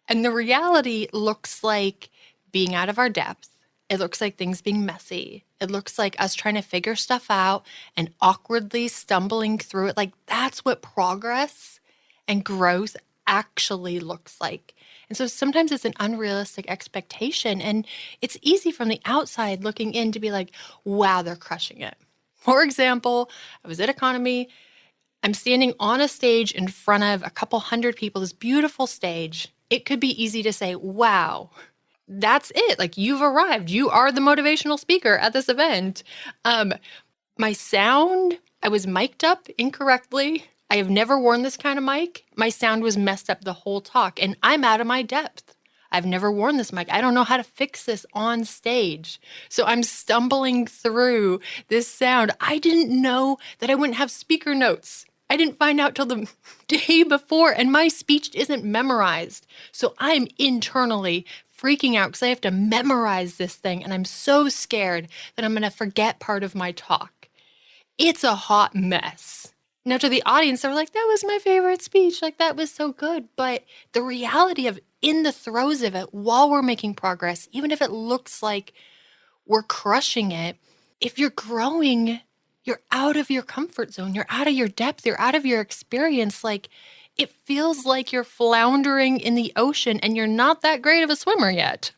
And the reality looks like being out of our depth. It looks like things being messy. It looks like us trying to figure stuff out and awkwardly stumbling through it. Like, that's what progress and growth actually looks like. And so sometimes it's an unrealistic expectation. And it's easy from the outside looking in to be like, wow, they're crushing it. For example, I was at Economy. I'm standing on a stage in front of a couple hundred people, this beautiful stage. It could be easy to say, wow, that's it. Like, you've arrived. You are the motivational speaker at this event. My sound, I was mic'd up incorrectly. I have never worn this kind of mic. My sound was messed up the whole talk, and I'm out of my depth. I've never worn this mic. I don't know how to fix this on stage. So I'm stumbling through this sound. I didn't know that I wouldn't have speaker notes. I didn't find out till the day before, and my speech isn't memorized. So I'm internally freaking out because I have to memorize this thing, and I'm so scared that I'm going to forget part of my talk. It's a hot mess. Now, to the audience, they were like, that was my favorite speech. Like, that was so good. But the reality of in the throes of it, while we're making progress, even if it looks like we're crushing it, if you're growing, you're out of your comfort zone. You're out of your depth. You're out of your experience. Like, it feels like you're floundering in the ocean and you're not that great of a swimmer yet.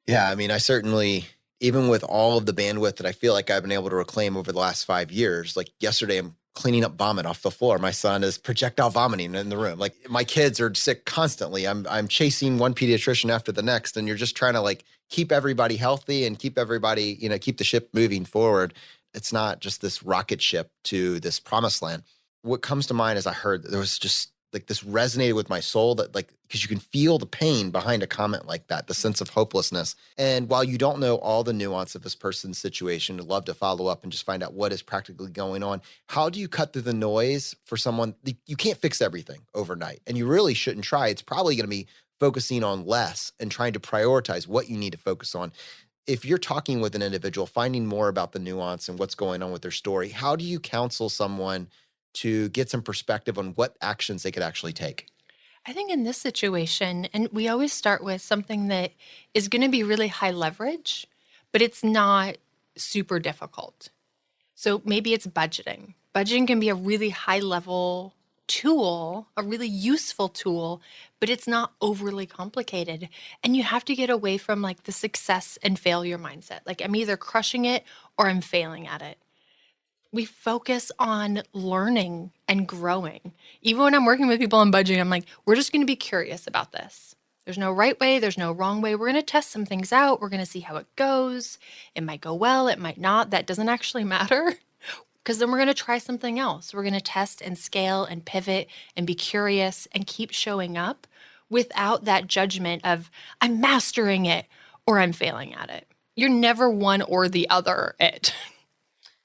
Yeah, I mean, I certainly, even with all of the bandwidth that I feel like I've been able to reclaim over the last 5 years, like yesterday, I'm cleaning up vomit off the floor. My son is projectile vomiting in the room. Like, my kids are sick constantly. I'm chasing one pediatrician after the next, and you're just trying to like keep everybody healthy and keep everybody, keep the ship moving forward. It's not just this rocket ship to this promised land. What comes to mind is I heard there was just like this resonated with my soul, that like, because you can feel the pain behind a comment like that, the sense of hopelessness. And while you don't know all the nuance of this person's situation, I'd love to follow up and just find out what is practically going on. How do you cut through the noise for someone? You can't fix everything overnight, and you really shouldn't try. It's probably going to be focusing on less and trying to prioritize what you need to focus on. If you're talking with an individual, finding more about the nuance and what's going on with their story, how do you counsel someone to get some perspective on what actions they could actually take? I think in this situation, and we always start with something that is going to be really high leverage, but it's not super difficult. So maybe it's budgeting. Budgeting can be a really high level tool, a really useful tool, but it's not overly complicated. And you have to get away from like the success and failure mindset. Like I'm either crushing it or I'm failing at it. We focus on learning and growing. Even when I'm working with people on budgeting, I'm like, we're just going to be curious about this. There's no right way. There's no wrong way. We're going to test some things out. We're going to see how it goes. It might go well. It might not. That doesn't actually matter, because then we're going to try something else. We're going to test and scale and pivot and be curious and keep showing up without that judgment of I'm mastering it or I'm failing at it. You're never one or the other it.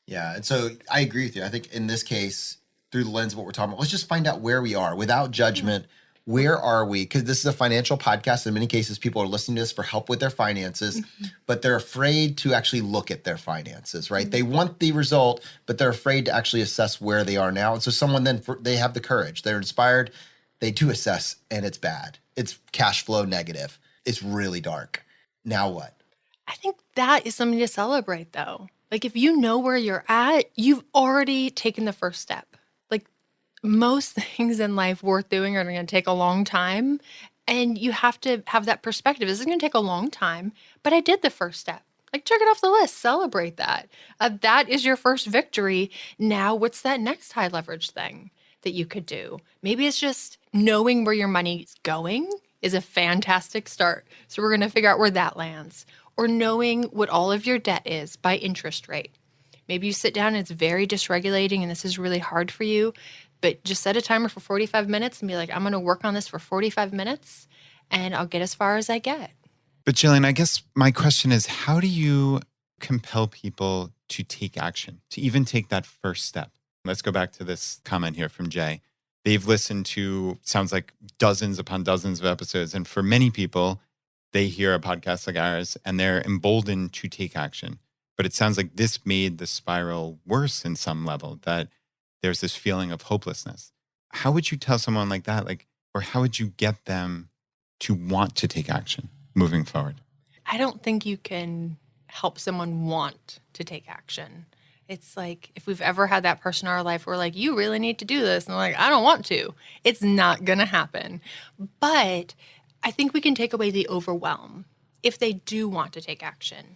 Yeah. And so I agree with you. I think in this case, through the lens of what we're talking about, let's just find out where we are without judgment. Where are we? Because this is a financial podcast. In many cases, people are listening to this for help with their finances, but they're afraid to actually look at their finances, right? They want the result, but they're afraid to actually assess where they are now. And so someone then, they have the courage. They're inspired. They do assess, and it's bad. It's cash flow negative. It's really dark. Now what? I think that is something to celebrate, though. Like if you know where you're at, you've already taken the first step. Like most things in life worth doing are going to take a long time. And you have to have that perspective. This is going to take a long time, but I did the first step. Like check it off the list, celebrate that. That is your first victory. Now what's that next high leverage thing that you could do? Maybe it's just knowing where your money's going is a fantastic start. So we're going to figure out where that lands. Or knowing what all of your debt is by interest rate. Maybe you sit down and it's very dysregulating and this is really hard for you, but just set a timer for 45 minutes and be like, I'm going to work on this for 45 minutes and I'll get as far as I get. But Jillian, I guess my question is, how do you compel people to take action, to even take that first step? Let's go back to this comment here from Jay. They've listened to, sounds like dozens upon dozens of episodes. And for many people, they hear a podcast like ours and they're emboldened to take action. But it sounds like this made the spiral worse in some level, that there's this feeling of hopelessness. How would you tell someone like that, or how would you get them to want to take action moving forward? I don't think you can help someone want to take action. It's like if we've ever had that person in our life where we're like, you really need to do this. And they're like, I don't want to. It's not going to happen. But I think we can take away the overwhelm if they do want to take action.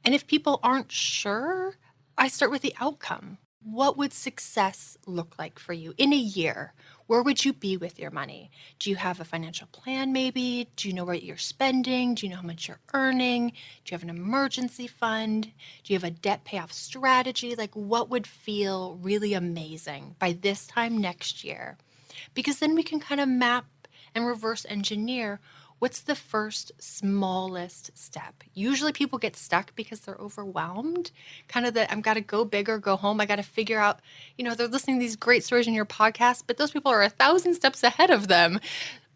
And if people aren't sure, I start with the outcome. What would success look like for you in a year? Where would you be with your money? Do you have a financial plan maybe? Do you know what you're spending? Do you know how much you're earning? Do you have an emergency fund? Do you have a debt payoff strategy? Like what would feel really amazing by this time next year? Because then we can kind of map and reverse engineer what's the first smallest step. Usually people get stuck because they're overwhelmed. Kind of I've got to go big or go home. I got to figure out, they're listening to these great stories in your podcast, but those people are 1,000 steps ahead of them.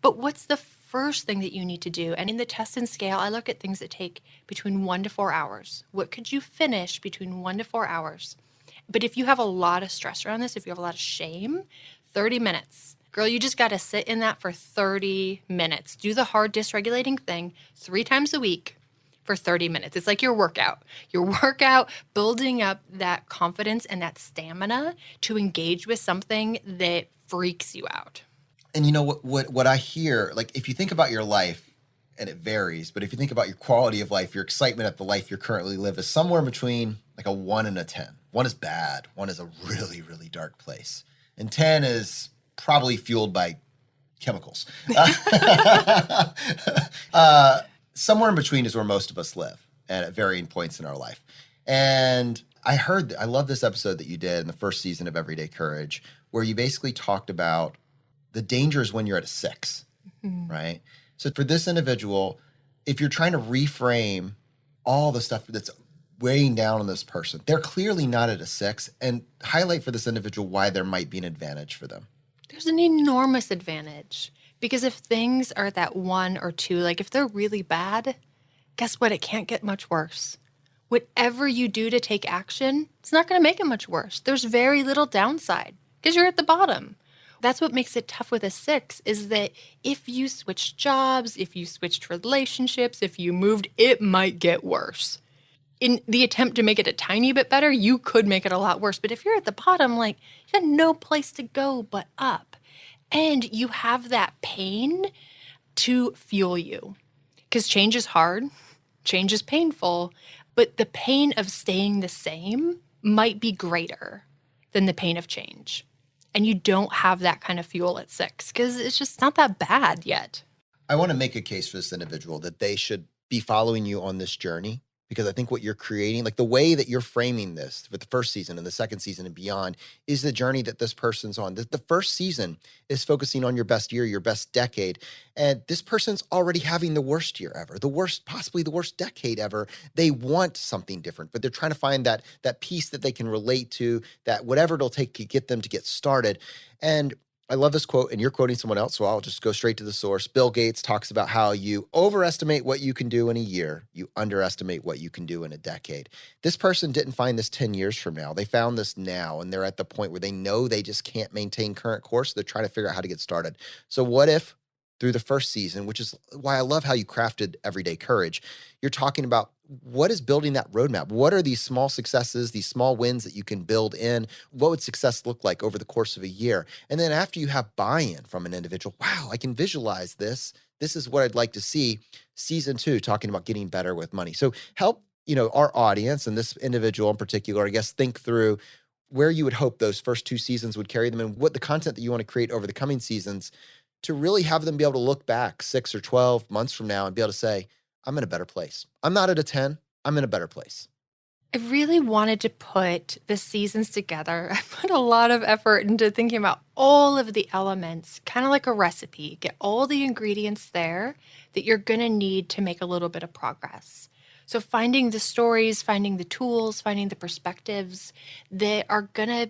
But what's the first thing that you need to do? And in the test and scale, I look at things that take between 1 to 4 hours. What could you finish between 1 to 4 hours? But if you have a lot of stress around this, if you have a lot of shame, 30 minutes. Girl, you just got to sit in that for 30 minutes. Do the hard dysregulating thing 3 times a week for 30 minutes. It's like your workout. Your workout, building up that confidence and that stamina to engage with something that freaks you out. And you know what I hear, like if you think about your life, and it varies, but if you think about your quality of life, your excitement at the life you currently live is somewhere between like a 1 and a 10. 1 is bad. 1 is a really, really dark place. And 10 is probably fueled by chemicals. Somewhere in between is where most of us live at varying points in our life. And I love this episode that you did in the first season of Everyday Courage, where you basically talked about The danger is when you're at a 6, right? So for this individual, if you're trying to reframe all the stuff that's weighing down on this person, they're clearly not at a 6, and highlight for this individual why there might be an advantage for them. There's an enormous advantage because if things are at that 1 or 2, like if they're really bad, guess what? It can't get much worse. Whatever you do to take action, it's not going to make it much worse. There's very little downside because you're at the bottom. That's what makes it tough with a 6 is that if you switched jobs, if you switched relationships, if you moved, it might get worse. In the attempt to make it a tiny bit better, you could make it a lot worse. But if you're at the bottom, like, you got no place to go but up. And you have that pain to fuel you. Because change is hard, change is painful, but the pain of staying the same might be greater than the pain of change. And you don't have that kind of fuel at 6 because it's just not that bad yet. I want to make a case for this individual that they should be following you on this journey, because I think what you're creating, like the way that you're framing this for the first season and the second season and beyond, is the journey that this person's on. The first season is focusing on your best year, your best decade. And this person's already having the worst year ever, possibly the worst decade ever. They want something different, but they're trying to find that piece that they can relate to, that whatever it'll take to get them to get started. And I love this quote, and you're quoting someone else, so I'll just go straight to the source. Bill Gates talks about how you overestimate what you can do in a year, you underestimate what you can do in a decade. This person didn't find this 10 years from now. They found this now, and they're at the point where they know they just can't maintain current course. They're trying to figure out how to get started. So what if through the first season, which is why I love how you crafted Everyday Courage, you're talking about what is building that roadmap? What are these small successes, these small wins that you can build in? What would success look like over the course of a year? And then after you have buy-in from an individual, wow, I can visualize this. This is what I'd like to see. Season 2, talking about getting better with money. So help, our audience and this individual in particular, I guess, think through where you would hope those first 2 seasons would carry them and what the content that you want to create over the coming seasons to really have them be able to look back 6 or 12 months from now and be able to say, I'm in a better place. I'm not at a 10. I'm in a better place. I really wanted to put the seasons together. I put a lot of effort into thinking about all of the elements, kind of like a recipe. Get all the ingredients there that you're going to need to make a little bit of progress. So finding the stories, finding the tools, finding the perspectives that are going to,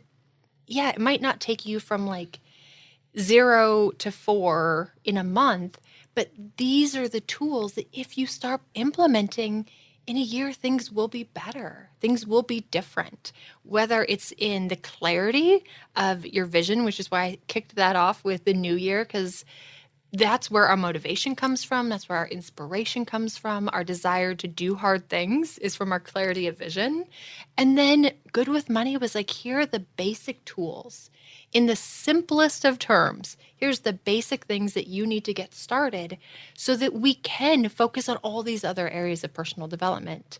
it might not take you from like 0 to 4 in a month, but these are the tools that if you start implementing in a year, things will be better. Things will be different, whether it's in the clarity of your vision, which is why I kicked that off with the new year, because that's where our motivation comes from. That's where our inspiration comes from. Our desire to do hard things is from our clarity of vision. And then Good with Money was like, here are the basic tools. In the simplest of terms, here's the basic things that you need to get started so that we can focus on all these other areas of personal development.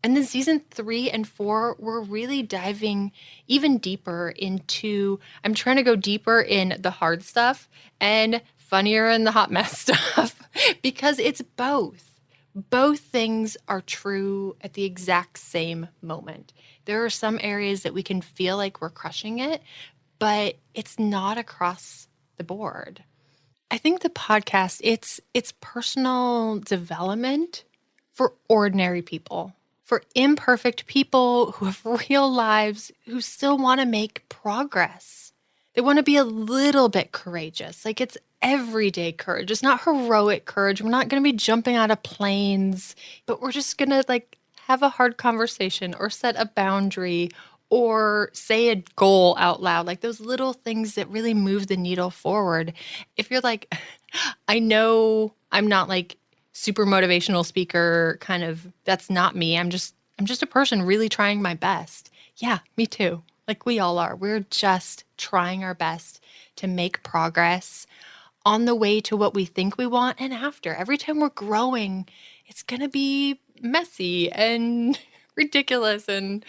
And then season 3 and 4, we're really diving even deeper into, I'm trying to go deeper in the hard stuff and funnier in the hot mess stuff because it's both. Both things are true at the exact same moment. There are some areas that we can feel like we're crushing it, but it's not across the board. I think the podcast, it's personal development for ordinary people, for imperfect people who have real lives, who still want to make progress. They want to be a little bit courageous. Like it's everyday courage. It's not heroic courage. We're not going to be jumping out of planes, but we're just going to like have a hard conversation or set a boundary or say a goal out loud, like those little things that really move the needle forward. If you're like, I know I'm not like super motivational speaker kind of, that's not me. I'm just a person really trying my best. Yeah, me too. Like we all are. We're just trying our best to make progress on the way to what we think we want and after. Every time we're growing, it's going to be messy and ridiculous. And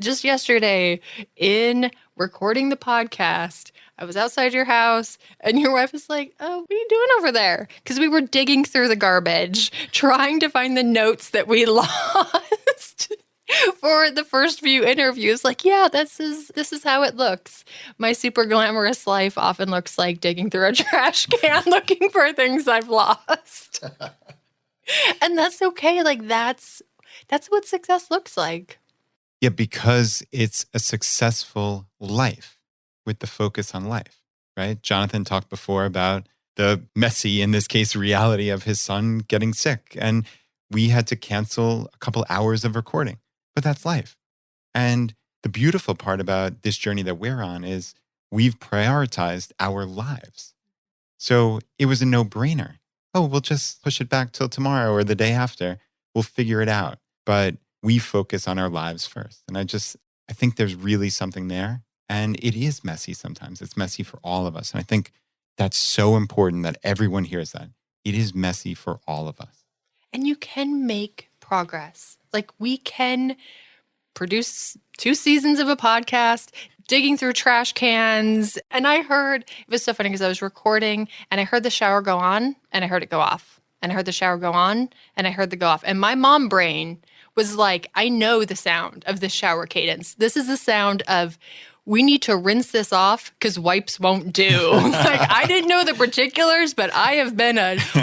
just yesterday in recording the podcast, I was outside your house and your wife was like, oh, what are you doing over there? Because we were digging through the garbage, trying to find the notes that we lost. for the first few interviews. Like, yeah, this is how it looks. My super glamorous life often looks like digging through a trash can looking for things I've lost. And that's okay. Like, that's what success looks like. Yeah, because it's a successful life with the focus on life, right? Jonathan talked before about the messy, in this case, reality of his son getting sick. And we had to cancel a couple hours of recording, but that's life. And the beautiful part about this journey that we're on is we've prioritized our lives. So it was a no-brainer. Oh, we'll just push it back till tomorrow or the day after. We'll figure it out. But we focus on our lives first. And I think there's really something there. And it is messy sometimes. It's messy for all of us. And I think that's so important that everyone hears that. It is messy for all of us. And you can make progress. Like, we can produce 2 seasons of a podcast, digging through trash cans. And I heard, it was so funny because I was recording and I heard the shower go on and I heard it go off. And I heard the shower go on and I heard the go off. And my mom brain was like, I know the sound of the shower cadence. This is the sound of, we need to rinse this off because wipes won't do. Like, I didn't know the particulars, but I have been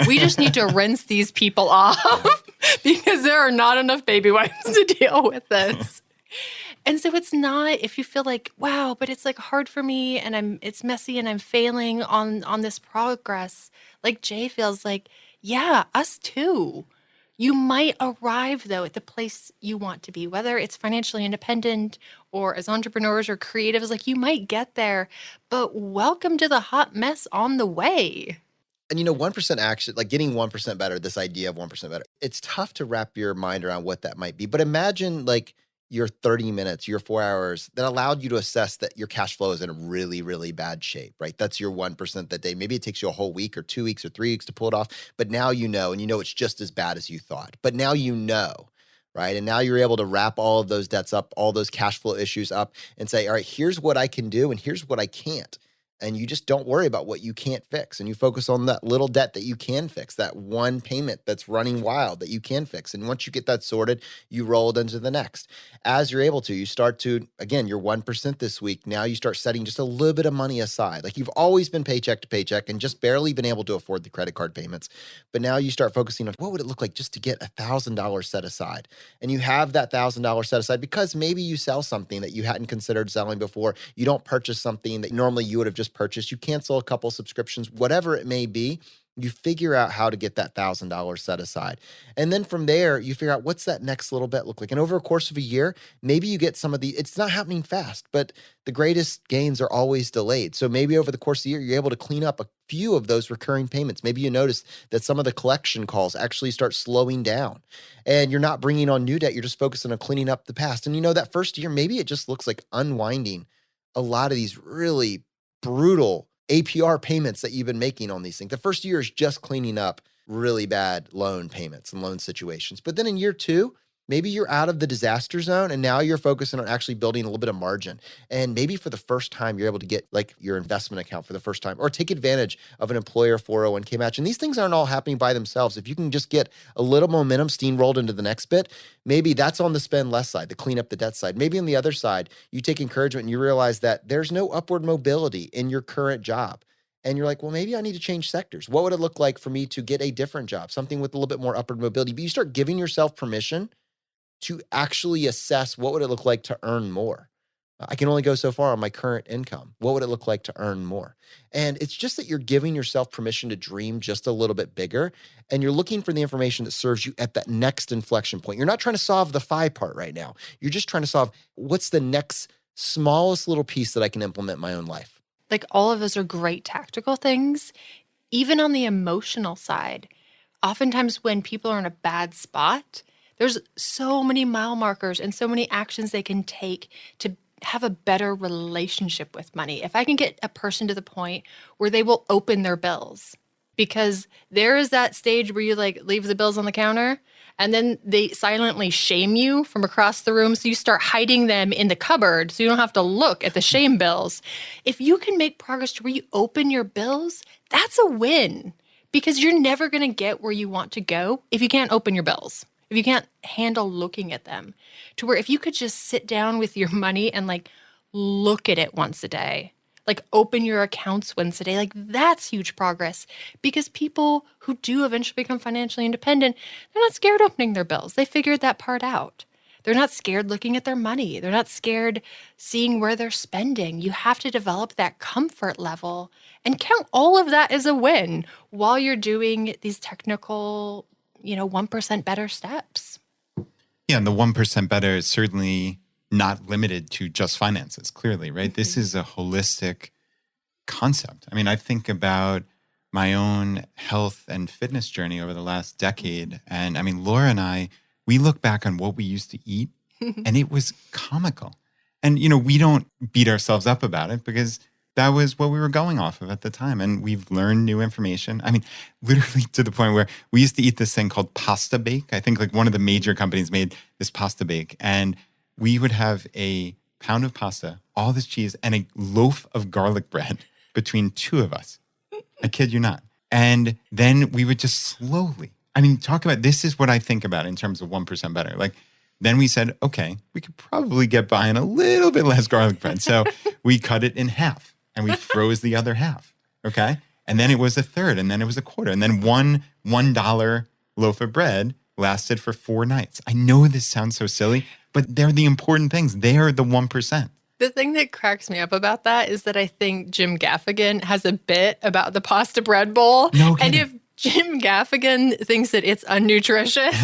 we just need to rinse these people off because there are not enough baby wipes to deal with this. And so it's not, if you feel like, wow, but it's like hard for me and it's messy and I'm failing on this progress. Like Jay feels like, yeah, us too. You might arrive, though, at the place you want to be, whether it's financially independent or as entrepreneurs or creatives. Like, you might get there, but welcome to the hot mess on the way. And 1% action, like getting 1% better, this idea of 1% better, it's tough to wrap your mind around what that might be. But imagine like your 30 minutes, your 4 hours that allowed you to assess that your cash flow is in really, really bad shape, right? That's your 1% that day. Maybe it takes you a whole week or 2 weeks or 3 weeks to pull it off, but now you know, and it's just as bad as you thought. But now you know, right? And now you're able to wrap all of those debts up, all those cash flow issues up and say, all right, here's what I can do and here's what I can't. And you just don't worry about what you can't fix. And you focus on that little debt that you can fix, that one payment that's running wild that you can fix. And once you get that sorted, you roll it into the next. As you're able to, you start to, again, you're 1% this week. Now you start setting just a little bit of money aside. Like, you've always been paycheck to paycheck and just barely been able to afford the credit card payments. But now you start focusing on what would it look like just to get $1,000 set aside. And you have that $1,000 set aside because maybe you sell something that you hadn't considered selling before. You don't purchase something that normally you would have just purchased. You cancel a couple subscriptions, whatever it may be. You figure out how to get that $1,000 set aside. And then from there, you figure out what's that next little bit look like. And over a course of a year, maybe you get some of it's not happening fast, but the greatest gains are always delayed. So maybe over the course of the year, you're able to clean up a few of those recurring payments. Maybe you notice that some of the collection calls actually start slowing down and you're not bringing on new debt. You're just focusing on cleaning up the past. And that first year, maybe it just looks like unwinding a lot of these really brutal APR payments that you've been making on these things. The first year is just cleaning up really bad loan payments and loan situations. But then in year 2, maybe you're out of the disaster zone and now you're focusing on actually building a little bit of margin. And maybe for the first time, you're able to get like your investment account for the first time or take advantage of an employer 401k match. And these things aren't all happening by themselves. If you can just get a little momentum steamrolled into the next bit, maybe that's on the spend less side, the clean up the debt side. Maybe on the other side, you take encouragement and you realize that there's no upward mobility in your current job. And you're like, well, maybe I need to change sectors. What would it look like for me to get a different job, something with a little bit more upward mobility? But you start giving yourself permission to actually assess what would it look like to earn more. I can only go so far on my current income. What would it look like to earn more? And it's just that you're giving yourself permission to dream just a little bit bigger. And you're looking for the information that serves you at that next inflection point. You're not trying to solve the FI part right now. You're just trying to solve what's the next smallest little piece that I can implement in my own life. Like, all of those are great tactical things. Even on the emotional side, oftentimes when people are in a bad spot, there's so many mile markers and so many actions they can take to have a better relationship with money. If I can get a person to the point where they will open their bills, because there is that stage where you like leave the bills on the counter and then they silently shame you from across the room. So you start hiding them in the cupboard so you don't have to look at the shame bills. If you can make progress to where you open your bills, that's a win, because you're never going to get where you want to go if you can't open your bills. if you can't handle looking at them, to where if you could just sit down with your money and like look at it once a day, like open your accounts once a day, like that's huge progress. Because people who do eventually become financially independent, they're not scared opening their bills. They figured that part out. They're not scared looking at their money. They're not scared seeing where they're spending. You have to develop that comfort level and count all of that as a win while you're doing these technical, 1% better steps. Yeah, and the 1% better is certainly not limited to just finances, clearly, right? Mm-hmm. This is a holistic concept. I mean, I think about my own health and fitness journey over the last decade. And I mean, Laura and I, we look back on what we used to eat and it was comical. And, we don't beat ourselves up about it because that was what we were going off of at the time. And we've learned new information. I mean, literally to the point where we used to eat this thing called pasta bake. I think like one of the major companies made this pasta bake. And we would have a pound of pasta, all this cheese, and a loaf of garlic bread between two of us. I kid you not. And then we would just slowly, talk about, this is what I think about in terms of 1% better. Like, then we said, okay, we could probably get by on a little bit less garlic bread. So we cut it in half and we froze the other half. Okay. And then it was a third, and then it was a quarter. And then one $1 loaf of bread lasted for 4 nights. I know this sounds so silly, but they're the important things. They are the 1%. The thing that cracks me up about that is that I think Jim Gaffigan has a bit about the pasta bread bowl. No kidding. And if Jim Gaffigan thinks that it's unnutritious,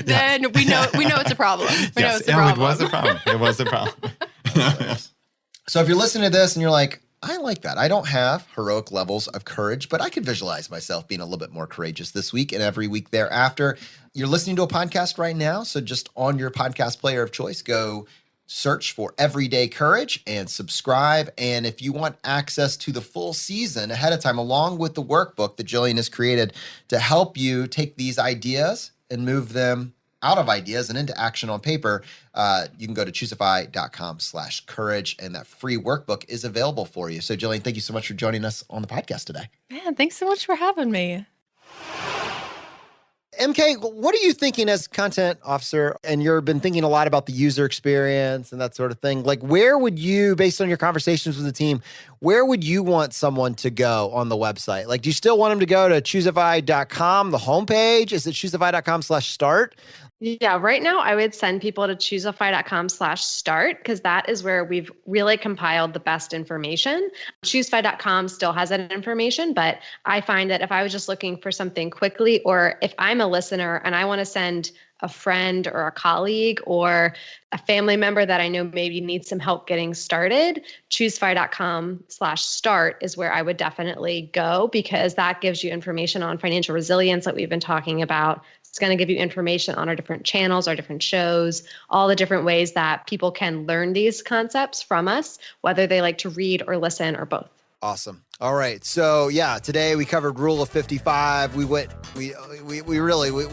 then we know it's a problem. We know it's a problem. It was a problem. It was a problem. So if you're listening to this and you're like, I like that. I don't have heroic levels of courage, but I could visualize myself being a little bit more courageous this week and every week thereafter. You're listening to a podcast right now. So just on your podcast player of choice, go search for Everyday Courage and subscribe. And if you want access to the full season ahead of time, along with the workbook that Jillian has created to help you take these ideas and move them out of ideas and into action on paper, you can go to choosify.com/courage, and that free workbook is available for you. So Jillian, thank you so much for joining us on the podcast today. Man, thanks so much for having me. MK, what are you thinking as content officer? And you've been thinking a lot about the user experience and that sort of thing. Like, where would you, based on your conversations with the team, where would you want someone to go on the website? Like, do you still want them to go to choosify.com, the homepage? Is it choosify.com/start? Yeah, right now I would send people to choosify.com/start because that is where we've really compiled the best information. Choosify.com still has that information, but I find that if I was just looking for something quickly, or if I'm a listener and I want to send a friend or a colleague or a family member that I know maybe needs some help getting started, choosify.com/start is where I would definitely go, because that gives you information on financial resilience that we've been talking about. It's going to give you information on our different channels, our different shows, all the different ways that people can learn these concepts from us, whether they like to read or listen or both. Awesome. All right. So yeah, today we covered Rule of 55. We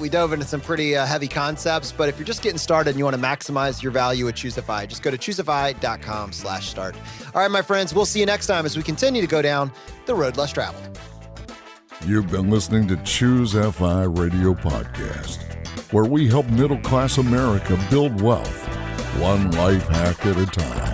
dove into some pretty heavy concepts, but if you're just getting started and you want to maximize your value at Choosify, just go to choosify.com/start. All right, my friends, we'll see you next time as we continue to go down the road less traveled. You've been listening to Choose FI Radio Podcast, where we help middle-class America build wealth, one life hack at a time.